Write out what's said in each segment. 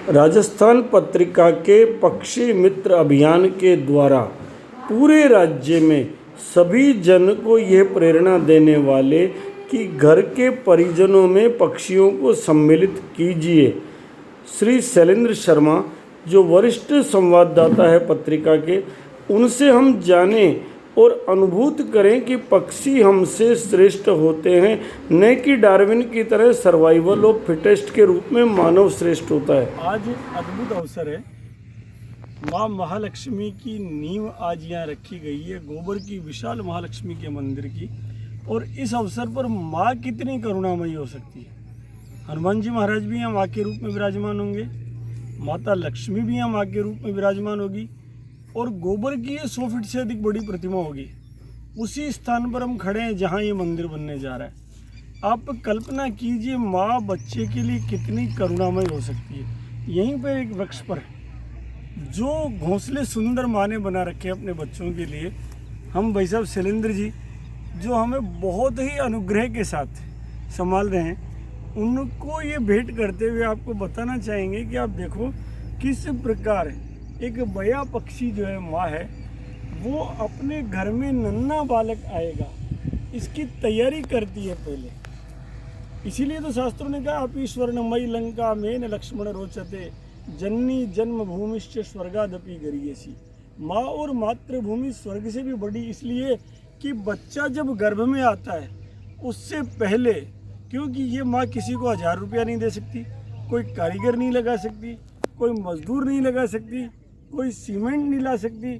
राजस्थान पत्रिका के पक्षी मित्र अभियान के द्वारा पूरे राज्य में सभी जन को यह प्रेरणा देने वाले कि घर के परिजनों में पक्षियों को सम्मिलित कीजिए। श्री शैलेंद्र शर्मा जो वरिष्ठ संवाददाता है पत्रिका के, उनसे हम जानें और अनुभूत करें कि पक्षी हमसे श्रेष्ठ होते हैं, न कि डार्विन की तरह सर्वाइवल ऑफ फिटेस्ट के रूप में मानव श्रेष्ठ होता है। आज अद्भुत अवसर है। माँ महालक्ष्मी की नींव आज यहाँ रखी गई है, गोबर की विशाल महालक्ष्मी के मंदिर की। और इस अवसर पर माँ कितनी करुणामयी हो सकती है। हनुमान जी महाराज भी यहाँ माँ के रूप में विराजमान होंगे, माता लक्ष्मी भी यहाँ माँ के रूप में विराजमान होगी, और गोबर की ये 100 फीट से अधिक बड़ी प्रतिमा होगी। उसी स्थान पर हम खड़े हैं जहाँ ये मंदिर बनने जा रहा है। आप कल्पना कीजिए माँ बच्चे के लिए कितनी करुणामय हो सकती है। यहीं पर एक वृक्ष पर जो घोंसले सुंदर माँ ने बना रखे हैं अपने बच्चों के लिए, हम भाई साहब शैलेंद्र जी जो हमें बहुत ही अनुग्रह के साथ संभाल रहे हैं, उनको ये भेंट करते हुए आपको बताना चाहेंगे कि आप देखो किस प्रकार एक बया पक्षी जो है माँ है, वो अपने घर में नन्हा बालक आएगा इसकी तैयारी करती है पहले। इसीलिए तो शास्त्रों ने कहा अपि स्वर्णमयी लंका मेन लक्ष्मण रोचते जननी जन्म भूमिश्च स्वर्गादपि गरीयसी। माँ और मातृभूमि स्वर्ग से भी बड़ी इसलिए कि बच्चा जब गर्भ में आता है उससे पहले, क्योंकि ये माँ किसी को 1000 रुपया नहीं दे सकती, कोई कारीगर नहीं लगा सकती, कोई मजदूर नहीं लगा सकती, कोई सीमेंट नहीं ला सकती,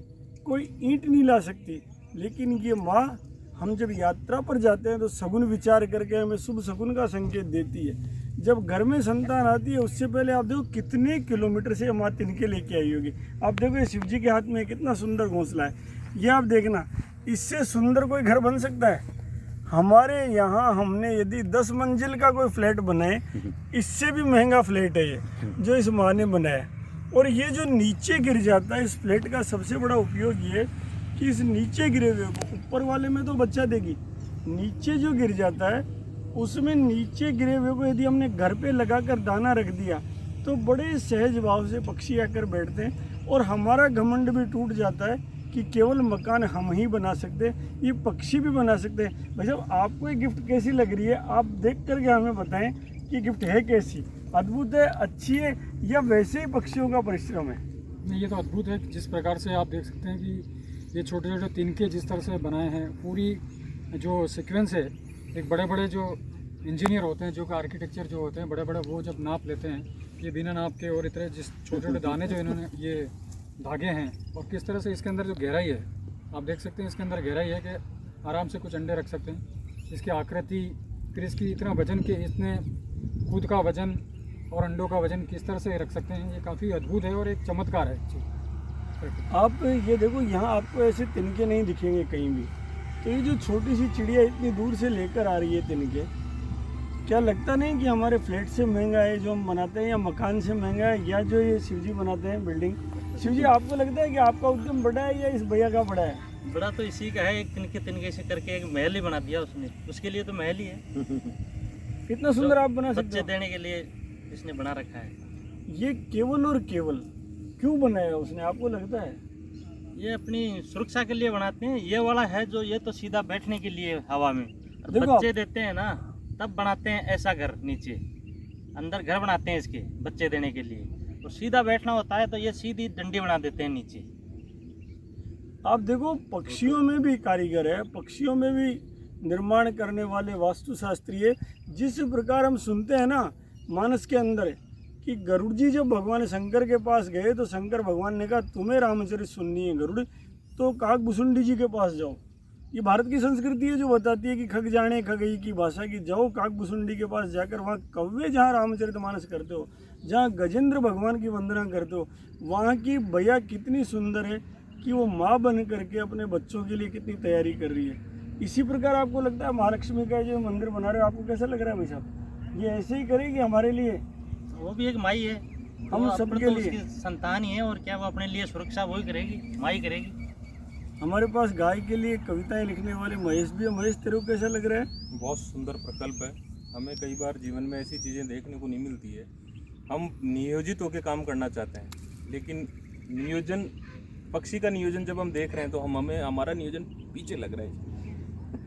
कोई ईंट नहीं ला सकती, लेकिन ये माँ हम जब यात्रा पर जाते हैं तो सगुन विचार करके हमें शुभ शकुन का संकेत देती है। जब घर में संतान आती है उससे पहले आप देखो कितने किलोमीटर से माँ तिनके लेके आई होगी। आप देखो ये शिव जी के हाथ में कितना सुंदर घोंसला है, ये आप देखना, इससे सुंदर कोई घर बन सकता है? हमारे यहाँ हमने यदि 10 मंजिल का कोई फ्लैट बनाए, इससे भी महंगा फ्लैट है ये जो इस माँ ने बनाया। और ये जो नीचे गिर जाता है, इस फ्लैट का सबसे बड़ा उपयोग ये कि इस नीचे गिरे हुए को ऊपर वाले में तो बच्चा देगी, नीचे जो गिर जाता है उसमें नीचे गिरे हुए को यदि हमने घर पे लगाकर दाना रख दिया तो बड़े सहज भाव से पक्षी आकर बैठते हैं। और हमारा घमंड भी टूट जाता है कि केवल मकान हम ही बना सकते हैं, ये पक्षी भी बना सकते हैं। भाई साहब आपको ये गिफ्ट कैसी लग रही है? आप देख करके हमें बताएं कि गिफ्ट है कैसी, अद्भुत है, अच्छी है, या वैसे ही पक्षियों का परिश्रम है? नहीं, ये तो अद्भुत है। जिस प्रकार से आप देख सकते हैं कि ये छोटे छोटे तिनके जिस तरह से बनाए हैं, पूरी जो सीक्वेंस है, एक बड़े बड़े जो इंजीनियर होते हैं, जो कि आर्किटेक्चर जो होते हैं बड़े बड़े, वो जब नाप लेते हैं ये बिना नाप के, और इतने जिस छोटे छोटे दाने जो इन्होंने ये धागे हैं, और किस तरह से इसके अंदर जो गहराई है आप देख सकते हैं, इसके अंदर गहराई है कि आराम से कुछ अंडे रख सकते हैं। इसकी आकृति, फिर इसकी इतना वजन के इसने खुद का वजन और अंडों का वजन किस तरह से रख सकते हैं, ये काफ़ी अद्भुत है और एक चमत्कार है। आप ये देखो यहाँ आपको ऐसे तिनके नहीं दिखेंगे कहीं भी। तो ये जो छोटी सी चिड़िया इतनी दूर से लेकर आ रही है तिनके, क्या लगता नहीं कि हमारे फ्लैट से महंगा है जो हम बनाते हैं, या मकान से महंगा है, या जो ये शिवजी बनाते हैं बिल्डिंग? शिवजी आपको लगता है कि आपका उद्यम बड़ा है या इस भैया का बड़ा है? बड़ा तो इसी का है, एक तिनके से करके एक महल ही बना दिया उसने, उसके लिए तो महल ही है। कितना सुंदर आप बना सकते बच्चे हो। देने के लिए इसने बना रखा है। ये केवल और केवल क्यों बनाया उसने, आपको लगता है? ये अपनी सुरक्षा के लिए बनाते हैं। ये वाला है जो, ये तो सीधा बैठने के लिए हवा में, देखो बच्चे देते हैं ना तब बनाते हैं ऐसा घर, नीचे अंदर घर बनाते हैं इसके बच्चे देने के लिए, और सीधा बैठना होता है तो ये सीधी डंडी बना देते हैं नीचे। आप देखो पक्षियों में भी कारीगर है, पक्षियों में भी निर्माण करने वाले वास्तुशास्त्री है। जिस प्रकार हम सुनते हैं ना मानस के अंदर कि गरुड़ जी जब भगवान शंकर के पास गए तो शंकर भगवान ने कहा तुम्हें रामचरित सुननी है गरुड़ तो काकभूषुंडी जी के पास जाओ। ये भारत की संस्कृति है जो बताती है कि खग जाने खगई की भाषा की, जाओ काकभूषुंडी के पास जाकर वहाँ कव्वे जहाँ रामचरितमानस करते हो, जहाँ गजेंद्र भगवान की वंदना करते हो, वहाँ की भैया कितनी सुंदर है कि वो माँ बन करके अपने बच्चों के लिए कितनी तैयारी कर रही है। इसी प्रकार आपको लगता है महालक्ष्मी का जो मंदिर बना रहे हो, आपको कैसा लग रहा है भाई साहब? ये ऐसे ही करेगी हमारे लिए? वो भी एक माई है, हम सबके लिए उसकी संतान ही है, और क्या वो अपने लिए सुरक्षा वही करेगी, माई करेगी। हमारे पास गाय के लिए कविताएं लिखने वाले महेश भी है। महेश तेरे को कैसा लग रहा है? बहुत सुंदर प्रकल्प है। हमें कई बार जीवन में ऐसी चीज़ें देखने को नहीं मिलती है। हम नियोजित होकर काम करना चाहते हैं, लेकिन नियोजन पक्षी का नियोजन जब हम देख रहे हैं तो हमें हमारा नियोजन पीछे लग रहा है।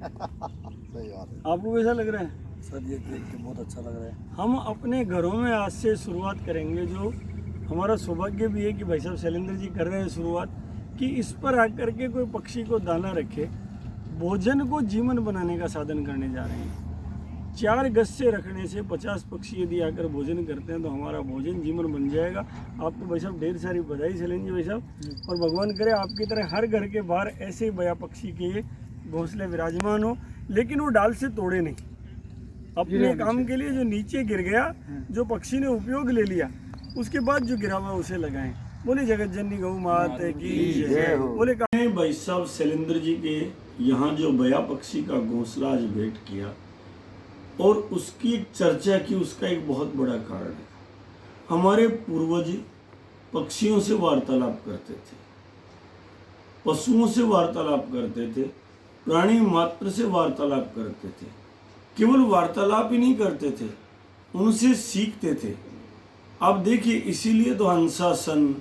सही बात है आपको कैसा लग रहा है? सर, ये देख के बहुत अच्छा लग रहा है। हम अपने घरों में आज से शुरुआत करेंगे, जो हमारा सौभाग्य भी है कि भाई साहब शैलेंद्र जी कर रहे हैं शुरुआत, कि इस पर आकर के कोई पक्षी को दाना रखे, भोजन को जीवन बनाने का साधन करने जा रहे हैं। 4 गज से रखने से 50 पक्षी यदि आकर भोजन करते हैं तो हमारा भोजन जीवन बन जाएगा। आपको भाई साहब ढेर सारी बधाई शैलेंद्र जी भाई साहब, और भगवान करे आपकी तरह हर घर के बाहर ऐसे ही बया पक्षी के घोंसले विराजमान हो, लेकिन वो डाल से तोड़े नहीं। अपने काम के लिए जो नीचे गिर गया, जो पक्षी ने उपयोग ले लिया, उसके बाद जो गिरा हुआ उसे लगाएं। बोले जगत जननी गौ माता की जय हो। बोले भाई साहब शैलेंद्र जी के यहाँ जो बया पक्षी का घोंसला आज भेंट किया और उसकी एक चर्चा की, उसका एक बहुत बड़ा कारण है। हमारे पूर्वज पक्षियों से वार्तालाप करते थे, पशुओं से वार्तालाप करते थे, प्राणी मात्र से वार्तालाप करते थे। केवल वार्तालाप ही नहीं करते थे, उनसे सीखते थे। आप देखिए, इसीलिए तो हंसासन,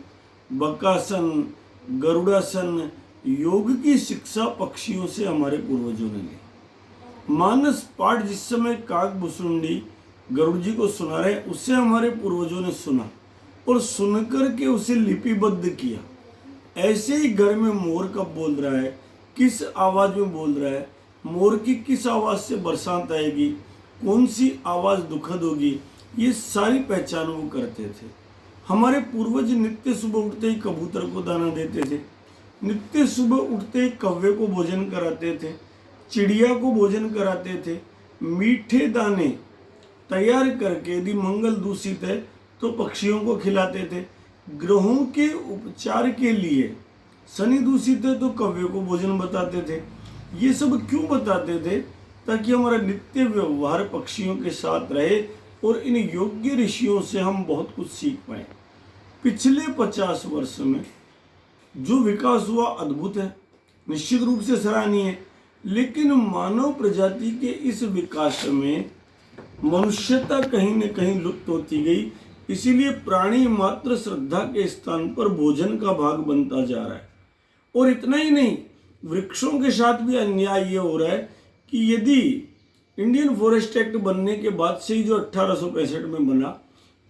बकासन, गरुड़ासन, योग की शिक्षा पक्षियों से हमारे पूर्वजों ने ली। मानस पाठ जिस समय काक भुसुंडी गरुड़ जी को सुना रहे, उससे हमारे पूर्वजों ने सुना और सुनकर के उसे लिपिबद्ध किया। ऐसे ही घर में मोर कब बोल रहा है, किस आवाज में बोल रहा है, मोर की किस आवाज से बरसात आएगी, कौन सी आवाज दुखद होगी, ये सारी पहचान वो करते थे। हमारे पूर्वज नित्य सुबह उठते ही कबूतर को दाना देते थे, नित्य सुबह उठते ही कौवे को भोजन कराते थे, चिड़िया को भोजन कराते थे। मीठे दाने तैयार करके यदि मंगल दूषित है तो पक्षियों को खिलाते थे। ग्रहों के उपचार के लिए शनि दूषित है तो कौवे को भोजन बताते थे। ये सब क्यों बताते थे? ताकि हमारा नित्य व्यवहार पक्षियों के साथ रहे और इन योग्य ऋषियों से हम बहुत कुछ सीख पाए। पिछले 50 वर्ष में जो विकास हुआ अद्भुत है, निश्चित रूप से सराहनीय है, लेकिन मानव प्रजाति के इस विकास में मनुष्यता कहीं न कहीं लुप्त होती गई। इसीलिए प्राणी मात्र श्रद्धा के स्थान पर भोजन का भाग बनता जा रहा है। और इतना ही नहीं, वृक्षों के साथ भी अन्याय ये हो रहा है कि यदि इंडियन फॉरेस्ट एक्ट बनने के बाद से ही, जो 1865 में बना,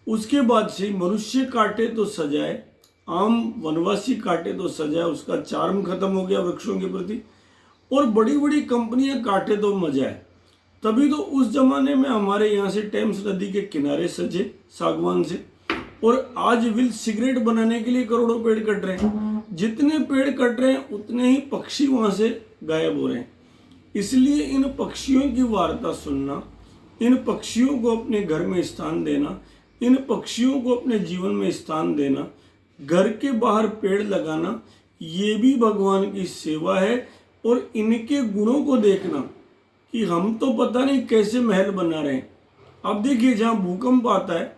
उसके बाद से ही मनुष्य काटे तो सजाए, आम वनवासी काटे तो सजाए, उसका चार्म खत्म हो गया वृक्षों के प्रति। और बड़ी बड़ी कंपनियां काटे तो मजा है। तभी तो उस जमाने में हमारे यहाँ से टेम्स नदी के किनारे सजे सागवान से, और आज विल सिगरेट बनाने के लिए करोड़ों पेड़ कट रहे हैं। जितने पेड़ कट रहे हैं उतने ही पक्षी वहाँ से गायब हो रहे हैं। इसलिए इन पक्षियों की वार्ता सुनना, इन पक्षियों को अपने घर में स्थान देना, इन पक्षियों को अपने जीवन में स्थान देना, घर के बाहर पेड़ लगाना, ये भी भगवान की सेवा है। और इनके गुणों को देखना कि हम तो पता नहीं कैसे महल बना रहे हैं। अब देखिए, जहाँ भूकंप आता है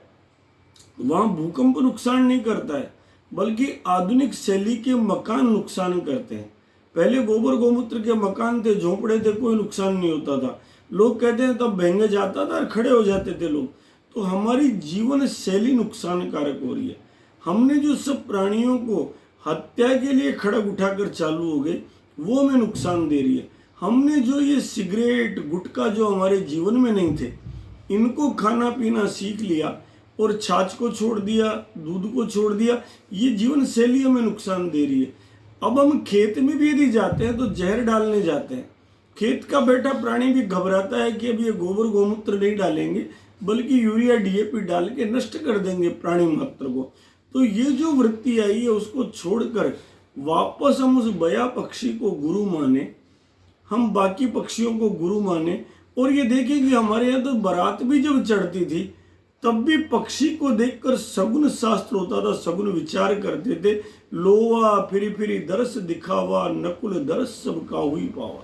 वहाँ भूकंप नुकसान नहीं करता है, बल्कि आधुनिक शैली के मकान नुकसान करते हैं। पहले गोबर गोमूत्र के मकान थे, झोंपड़े थे, कोई नुकसान नहीं होता था। लोग कहते हैं तब भेंगे जाता था और खड़े हो जाते थे लोग। तो हमारी जीवन शैली नुकसानकारक हो रही है। हमने जो सब प्राणियों को हत्या के लिए खड़ग उठाकर चालू हो गए, वो हमें नुकसान दे रही है। हमने जो ये सिगरेट गुटखा जो हमारे जीवन में नहीं थे, इनको खाना पीना सीख लिया और छाछ को छोड़ दिया, दूध को छोड़ दिया, ये जीवन शैली हमें नुकसान दे रही है। अब हम खेत में भी यदि जाते हैं तो जहर डालने जाते हैं। खेत का बैठा प्राणी भी घबराता है कि अब ये गोबर गोमूत्र नहीं डालेंगे, बल्कि यूरिया डीएपी डाल के नष्ट कर देंगे प्राणी मात्र को। तो ये जो वृत्ति आई है, उसको छोड़कर वापस हम उस बया पक्षी को गुरु माने, हम बाकी पक्षियों को गुरु माने। और ये देखें कि हमारे यहाँ तो बारात भी जब चढ़ती थी, तब भी पक्षी को देखकर सगुन शास्त्र होता था, सगुन विचार करते थे। लोवा फिरी फिरी दरस दिखावा, नकुल दरस सब का हुई पावा।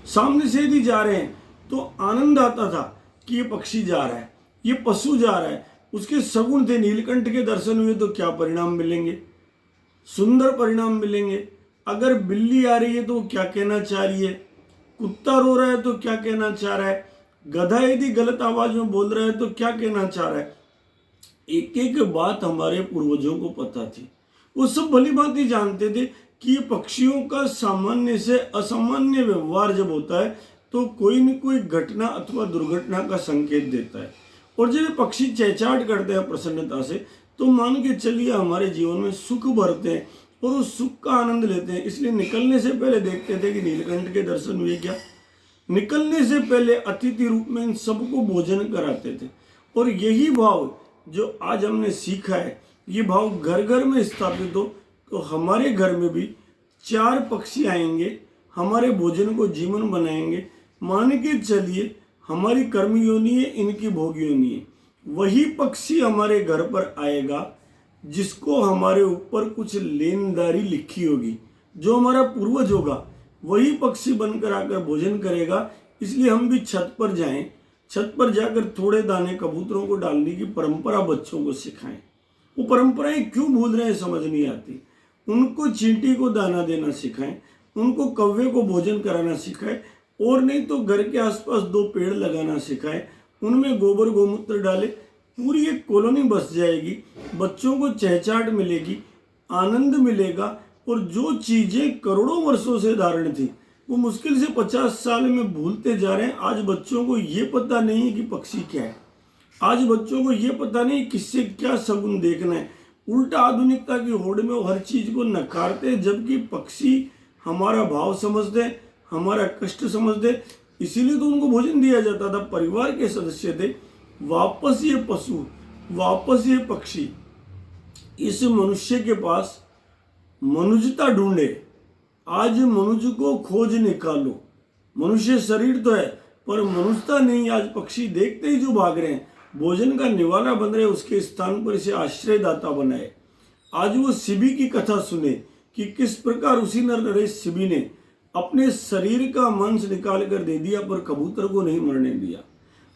सामने से यदि जा रहे हैं तो आनंद आता था कि ये पक्षी जा रहा है, ये पशु जा रहा है, उसके सगुण थे। नीलकंठ के दर्शन हुए तो क्या परिणाम मिलेंगे? सुंदर परिणाम मिलेंगे। अगर बिल्ली आ रही है तो क्या कहना चाह रही है, कुत्ता रो रहा है तो क्या कहना चाह रहा है, गधा यदि गलत आवाज में बोल रहा है तो क्या कहना चाह रहा है। एक एक बात हमारे पूर्वजों को पता थी। वो सब भली भांति जानते थे कि ये पक्षियों का सामान्य से असामान्य व्यवहार जब होता है तो कोई न कोई घटना अथवा दुर्घटना का संकेत देता है। और जब ये पक्षी चहचहाट करते हैं प्रसन्नता से तो मान के चलिए हमारे जीवन में सुख भरते हैं और उस सुख का आनंद लेते हैं। इसलिए निकलने से पहले देखते थे कि नीलकंठ के दर्शन हुए क्या। निकलने से पहले अतिथि रूप में इन सबको भोजन कराते थे। और यही भाव जो आज हमने सीखा है, ये भाव घर घर में स्थापित हो तो हमारे घर में भी 4 पक्षी आएंगे, हमारे भोजन को जीवन बनाएंगे। मान के चलिए हमारी कर्म योनि है, इनकी भोग योनि है। वही पक्षी हमारे घर पर आएगा जिसको हमारे ऊपर कुछ लेनदारी लिखी होगी। जो हमारा पूर्वज होगा वही पक्षी बनकर आकर भोजन करेगा। इसलिए हम भी छत पर जाएं, छत पर जाकर थोड़े दाने कबूतरों को डालने की परंपरा बच्चों को सिखाएं। वो परंपराएं क्यों भूल रहे हैं समझ नहीं आती। उनको चींटी को दाना देना सिखाएं, उनको कौवे को भोजन कराना सिखाएं, और नहीं तो घर के आसपास 2 पेड़ लगाना सिखाएं, उनमें गोबर गोमूत्र डाले। पूरी एक कॉलोनी बस जाएगी, बच्चों को चहचहाट मिलेगी, आनंद मिलेगा। और जो चीज़ें करोड़ों वर्षों से धारण थी वो मुश्किल से 50 साल में भूलते जा रहे हैं। आज बच्चों को ये पता नहीं है कि पक्षी क्या है, आज बच्चों को ये पता नहीं किससे क्या शगुन देखना है। उल्टा आधुनिकता की होड़ में वो हर चीज़ को नकारते, जबकि पक्षी हमारा भाव समझते, हमारा कष्ट समझते। इसीलिए तो उनको भोजन दिया जाता था। परिवार के सदस्य थे। वापस ये पशु, वापस ये पक्षी इस मनुष्य के पास मनुष्यता ढूंढे। आज मनुष्य को खोज निकालो। मनुष्य शरीर तो है पर मनुष्यता नहीं। आज पक्षी देखते ही जो भाग रहे हैं, भोजन का निवाला बन रहे, उसके स्थान पर इसे आश्रयदाता बनाए। आज वो शिबी की कथा सुने कि किस प्रकार उसी नरेश शिबी ने अपने शरीर का मांस निकाल कर दे दिया पर कबूतर को नहीं मरने दिया।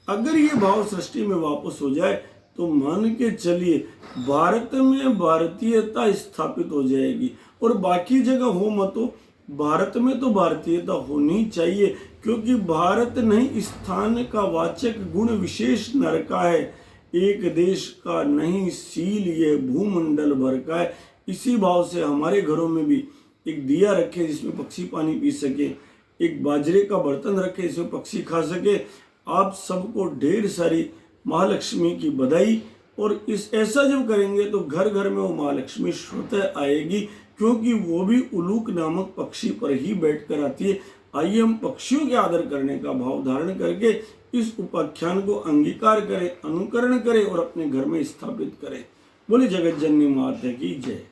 अगर ये भाव सृष्टि में वापस हो जाए तो मान के चलिए भारत में भारतीयता स्थापित हो जाएगी। और बाकी जगह हो मत हो, भारत में तो भारतीयता होनी चाहिए, क्योंकि भारत नहीं स्थान का वाचक गुण विशेष नर का है। एक देश का नहीं सील ये भूमंडल भर का है। इसी भाव से हमारे घरों में भी एक दिया रखे जिसमें पक्षी पानी पी सके, एक बाजरे का बर्तन रखे जिसमें पक्षी खा सके। आप सबको ढेर सारी महालक्ष्मी की बधाई। और इस ऐसा जब करेंगे तो घर घर में वो महालक्ष्मी स्वतः आएगी, क्योंकि वो भी उलूक नामक पक्षी पर ही बैठकर आती है। आइए हम पक्षियों के आदर करने का भाव धारण करके इस उपाख्यान को अंगीकार करें, अनुकरण करें और अपने घर में स्थापित करें। बोले जगत जननी माता की जय।